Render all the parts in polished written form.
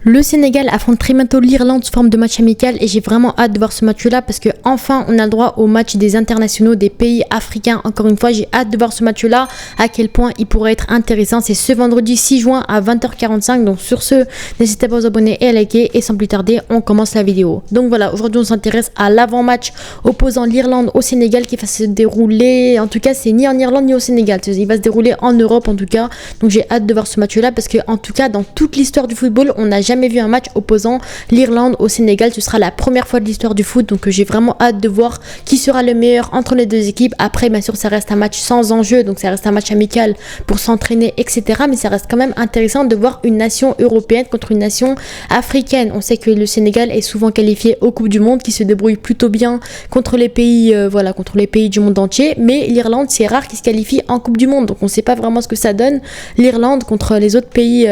Le Sénégal affronte très bientôt l'Irlande sous forme de match amical et j'ai vraiment hâte de voir ce match-là parce que enfin on a le droit au match des internationaux des pays africains. Encore une fois, j'ai hâte de voir ce match-là, à quel point il pourrait être intéressant. C'est ce vendredi 6 juin à 20h45. Donc sur ce, n'hésitez pas à vous abonner et à liker et sans plus tarder, on commence la vidéo. Donc voilà, aujourd'hui on s'intéresse à l'avant-match opposant l'Irlande au Sénégal qui va se dérouler, en tout cas c'est ni en Irlande ni au Sénégal, il va se dérouler en Europe en tout cas. Donc j'ai hâte de voir ce match-là parce que en tout cas dans toute l'histoire du football, on n'a jamais vu un match opposant l'Irlande au Sénégal. Ce sera la première fois de l'histoire du foot, donc j'ai vraiment hâte de voir qui sera le meilleur entre les deux équipes. Après bien sûr ça reste un match sans enjeu, donc ça reste un match amical pour s'entraîner etc, mais ça reste quand même intéressant de voir une nation européenne contre une nation africaine. On sait que le Sénégal est souvent qualifié aux Coupes du Monde, qui se débrouille plutôt bien contre les pays contre les pays du monde entier, mais l'Irlande c'est rare qu'ils se qualifient en Coupe du Monde, donc on ne sait pas vraiment ce que ça donne l'Irlande contre les autres pays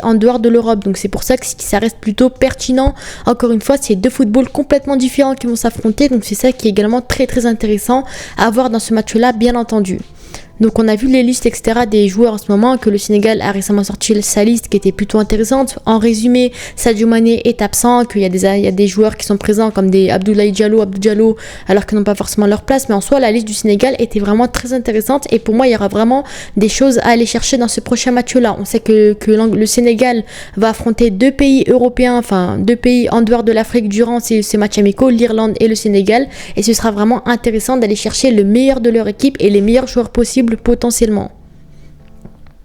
en dehors de l'Europe. Donc c'est pour ça que ça reste plutôt pertinent. Encore une fois, c'est deux footballs complètement différents qui vont s'affronter, donc c'est ça qui est également très très intéressant à voir dans ce match-là, bien entendu. Donc on a vu les listes etc des joueurs en ce moment, que le Sénégal a récemment sorti sa liste qui était plutôt intéressante. En résumé, Sadio Mané est absent, qu'il y a des joueurs qui sont présents comme des Abdou Diallo alors qu'ils n'ont pas forcément leur place, mais en soi la liste du Sénégal était vraiment très intéressante et pour moi il y aura vraiment des choses à aller chercher dans ce prochain match là. On sait que le Sénégal va affronter deux pays européens, enfin deux pays en dehors de l'Afrique durant ces matchs amicaux, l'Irlande et le Sénégal, et ce sera vraiment intéressant d'aller chercher le meilleur de leur équipe et les meilleurs joueurs possibles potentiellement.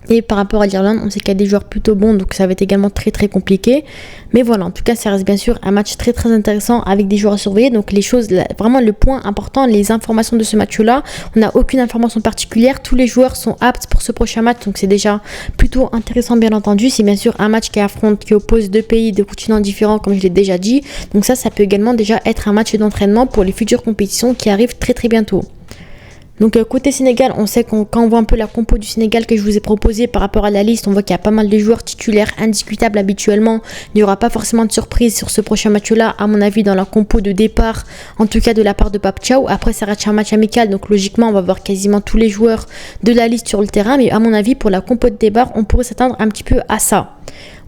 Et par rapport à l'Irlande, on sait qu'il y a des joueurs plutôt bons, donc ça va être également très très compliqué. Mais voilà, en tout cas, ça reste bien sûr un match très très intéressant avec des joueurs à surveiller. Donc les choses, vraiment le point important, les informations de ce match-là, on n'a aucune information particulière. Tous les joueurs sont aptes pour ce prochain match, donc c'est déjà plutôt intéressant bien entendu. C'est bien sûr un match qui oppose deux pays de continents différents, comme je l'ai déjà dit. Donc ça peut également déjà être un match d'entraînement pour les futures compétitions qui arrivent très très bientôt. Donc côté Sénégal, on sait quand on voit un peu la compo du Sénégal que je vous ai proposé par rapport à la liste, on voit qu'il y a pas mal de joueurs titulaires indiscutables habituellement. Il n'y aura pas forcément de surprise sur ce prochain match-là, à mon avis, dans la compo de départ, en tout cas de la part de Pape Thiaw. Après, ça reste un match amical, donc logiquement, on va voir quasiment tous les joueurs de la liste sur le terrain. Mais à mon avis, pour la compo de départ, on pourrait s'attendre un petit peu à ça.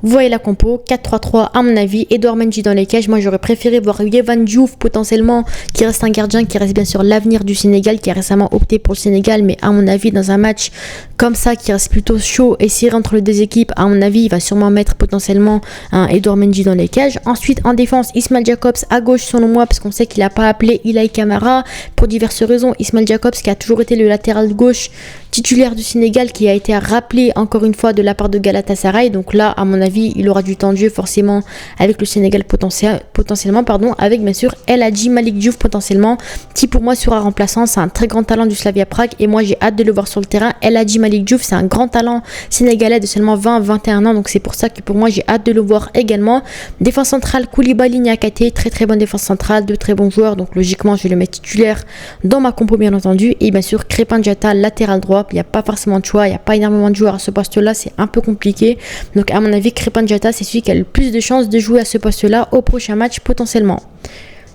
Vous voyez la compo, 4-3-3 à mon avis, Edouard Mendy dans les cages. Moi j'aurais préféré voir Yehvan Diouf potentiellement, qui reste un gardien, qui reste bien sûr l'avenir du Sénégal, qui a récemment opté pour le Sénégal, mais à mon avis dans un match comme ça qui reste plutôt chaud et serré entre les deux équipes, à mon avis il va sûrement mettre potentiellement un Edouard Mendy dans les cages. Ensuite en défense, Ismail Jacobs à gauche selon moi, parce qu'on sait qu'il n'a pas appelé Ilaï Camara pour diverses raisons. Ismail Jacobs qui a toujours été le latéral gauche titulaire du Sénégal, qui a été rappelé encore une fois de la part de Galatasaray, donc là à mon avis il aura du temps de jeu forcément avec le Sénégal potentiellement avec bien sûr El Hadji Malick Diouf potentiellement, qui pour moi sera remplaçant. C'est un très grand talent du Slavia Prague et moi j'ai hâte de le voir sur le terrain. El Hadji Malick Diouf, c'est un grand talent sénégalais de seulement 20-21 ans, donc c'est pour ça que pour moi j'ai hâte de le voir également. Défense centrale, Koulibaly Niakhaté, très très bonne défense centrale, de très bons joueurs, donc logiquement je vais le mettre titulaire dans ma compo bien entendu. Et bien sûr Crépin Diatta latéral droit, il n'y a pas forcément de choix, il n'y a pas énormément de joueurs à ce poste là, c'est un peu compliqué, donc à mon avis Crépin Diatta c'est celui qui a le plus de chances de jouer à ce poste là au prochain match potentiellement.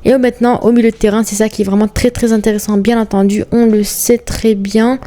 Et maintenant au milieu de terrain, c'est ça qui est vraiment très très intéressant bien entendu, on le sait très bien.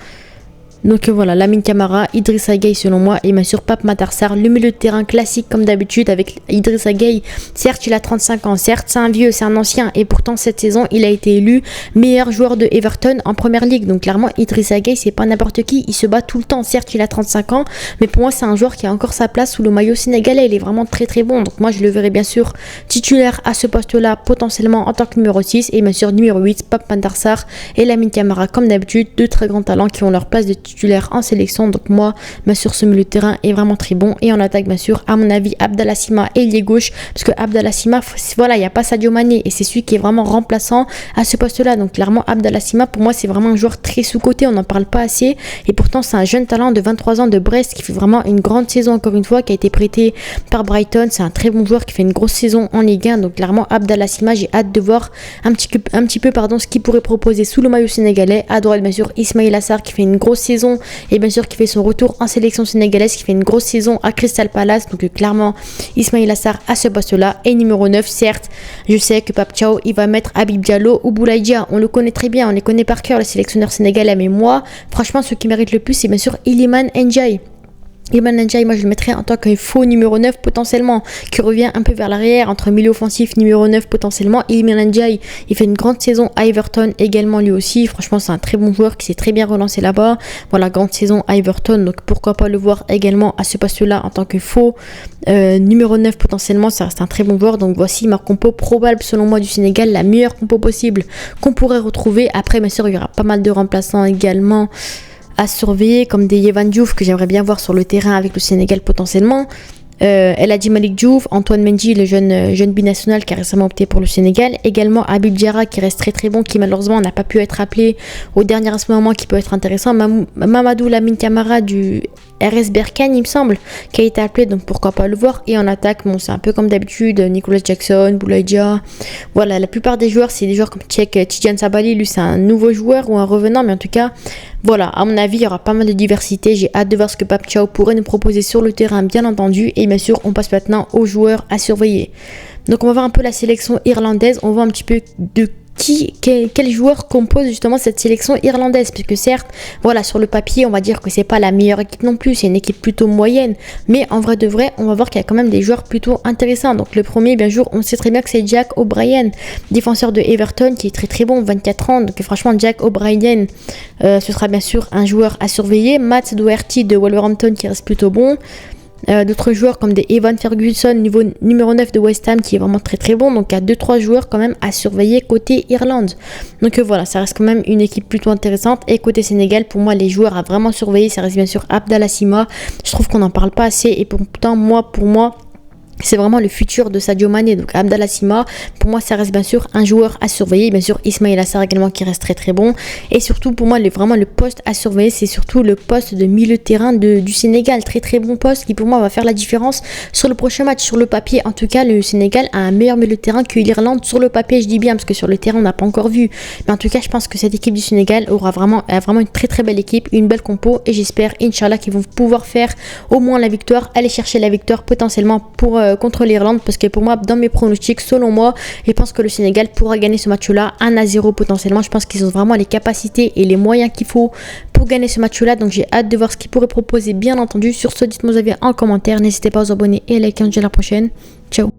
Donc voilà, Lamine Camara, Idrissa Gueye selon moi, et bien sûr Pape Matar Sarr, le milieu de terrain classique comme d'habitude avec Idrissa Gueye. Certes il a 35 ans, certes c'est un vieux, c'est un ancien, et pourtant cette saison il a été élu meilleur joueur de Everton en Première Ligue. Donc clairement Idrissa Gueye c'est pas n'importe qui, il se bat tout le temps. Certes il a 35 ans, mais pour moi c'est un joueur qui a encore sa place sous le maillot sénégalais, il est vraiment très très bon. Donc moi je le verrai bien sûr titulaire à ce poste là potentiellement en tant que numéro 6, et bien sûr numéro 8 Pape Matar Sarr et Lamine Camara comme d'habitude, deux très grands talents qui ont leur place de titulaire en sélection. Donc moi bien sûr ce milieu de terrain est vraiment très bon. Et en attaque bien sûr à mon avis Abdallah Sima ailier gauche, parce que Abdallah Sima voilà, il n'y a pas Sadio Mané et c'est celui qui est vraiment remplaçant à ce poste là. Donc clairement Abdallah Sima pour moi c'est vraiment un joueur très sous-coté, on n'en parle pas assez, et pourtant c'est un jeune talent de 23 ans de Brest qui fait vraiment une grande saison encore une fois, qui a été prêté par Brighton. C'est un très bon joueur qui fait une grosse saison en Ligue 1. Donc clairement Abdallah Sima, j'ai hâte de voir un petit peu ce qu'il pourrait proposer sous le maillot sénégalais. À droite bien sûr Ismaïla Sarr qui fait une grosse saison et bien sûr qui fait son retour en sélection sénégalaise, qui fait une grosse saison à Crystal Palace. Donc clairement Ismaïla Sarr à ce poste là. Et numéro 9, certes je sais que Pape Thiaw il va mettre Habib Diallo ou Boulaye Dia, on le connaît très bien, on les connaît par cœur les sélectionneurs sénégalais, mais moi franchement ce qui mérite le plus c'est bien sûr Iliman Ndiaye. Iliman Ndiaye, moi je le mettrais en tant que faux numéro 9 potentiellement, qui revient un peu vers l'arrière, entre milieu offensif, numéro 9 potentiellement. Iliman Ndiaye, il fait une grande saison à Everton également lui aussi. Franchement, c'est un très bon joueur qui s'est très bien relancé là-bas. Voilà, grande saison à Everton, donc pourquoi pas le voir également à ce poste-là en tant que faux numéro 9 potentiellement. Ça reste un très bon joueur. Donc voici ma compo probable selon moi du Sénégal, la meilleure compo possible qu'on pourrait retrouver. Après, bien sûr, il y aura pas mal de remplaçants également à surveiller, comme des Yehvan Diouf que j'aimerais bien voir sur le terrain avec le Sénégal potentiellement. El Hadji Malick Diouf, Antoine Mendy, le jeune binational qui a récemment opté pour le Sénégal. Également Habib Diarra qui reste très très bon, qui malheureusement n'a pas pu être appelé au dernier moment, qui peut être intéressant. Mamadou Lamine Camara du RS Berkane, il me semble, qui a été appelé, donc pourquoi pas le voir. Et en attaque, bon, c'est un peu comme d'habitude, Nicolas Jackson, Boulaïdia. Voilà, la plupart des joueurs, c'est des joueurs comme Tidiane Sabali. Lui, c'est un nouveau joueur ou un revenant, mais en tout cas, voilà, à mon avis, il y aura pas mal de diversité. J'ai hâte de voir ce que Pape Thiaw pourrait nous proposer sur le terrain, bien entendu. Et bien sûr, on passe maintenant aux joueurs à surveiller. Donc, on va voir un peu la sélection irlandaise. On voit un petit peu de quel joueur compose justement cette sélection irlandaise, puisque certes, voilà, sur le papier, on va dire que c'est pas la meilleure équipe non plus, c'est une équipe plutôt moyenne, mais en vrai de vrai, on va voir qu'il y a quand même des joueurs plutôt intéressants. Donc le premier, bien sûr, on sait très bien que c'est Jack O'Brien, défenseur de Everton, qui est très très bon, 24 ans, donc franchement, Jack O'Brien, ce sera bien sûr un joueur à surveiller. Matt Doherty de Wolverhampton, qui reste plutôt bon. D'autres joueurs comme des Evan Ferguson, numéro 9 de West Ham, qui est vraiment très très bon. Donc il y a 2-3 joueurs quand même à surveiller côté Irlande. Donc voilà, ça reste quand même une équipe plutôt intéressante. Et côté Sénégal, pour moi, les joueurs à vraiment surveiller, ça reste bien sûr Abdallah Sima. Je trouve qu'on n'en parle pas assez, et pourtant pour moi, c'est vraiment le futur de Sadio Mané. Donc Abdallah Sima, pour moi, ça reste bien sûr un joueur à surveiller. Bien sûr, Ismaïla Sarr également, qui reste très très bon. Et surtout, pour moi, vraiment le poste à surveiller, c'est surtout le poste de milieu de terrain du Sénégal. Très très bon poste qui pour moi va faire la différence sur le prochain match. Sur le papier, en tout cas, le Sénégal a un meilleur milieu de terrain que l'Irlande. Sur le papier, je dis bien, parce que sur le terrain, on n'a pas encore vu. Mais en tout cas, je pense que cette équipe du Sénégal aura vraiment une très très belle équipe, une belle compo. Et j'espère, Inch'Allah, qu'ils vont pouvoir faire au moins la victoire, aller chercher la victoire potentiellement contre l'Irlande, parce que pour moi, dans mes pronostics, selon moi, je pense que le Sénégal pourra gagner ce match-là 1-0 potentiellement. Je pense qu'ils ont vraiment les capacités et les moyens qu'il faut pour gagner ce match-là. Donc j'ai hâte de voir ce qu'ils pourraient proposer, bien entendu. Sur ce, dites-moi vos avis en commentaire. N'hésitez pas à vous abonner et à liker. À la prochaine. Ciao.